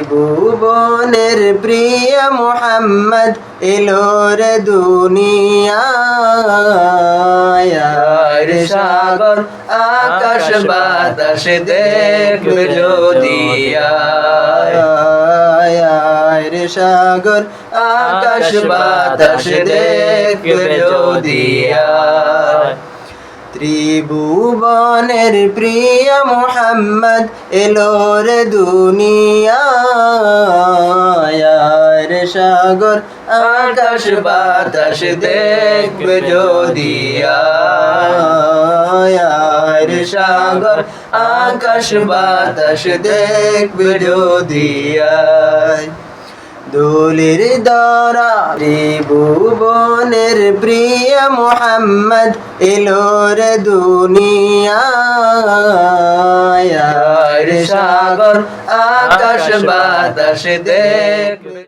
ত্রিভুবনের প্রিয় মুহাম্মদ এলো রে দুনিয়ায়। রে সাগর আকাশ বাতাস দেখবে যদি রে সাগর আকাশ বাতাস দেখবে যদি ত্রিভুবনের প্রিয় মুহাম্মদ এলো রে দুনিয়ায়। রে সাগর আকাশ বাতাস দেখবে যদি রে সাগর আকাশ বাতাস দেখবে যদি দোলের দ্বারা ত্রিভুবনের প্রিয় মুহাম্মদ এলো রে দুনিয়ায়। রে সাগর আকাশ বাতাস দেখবে।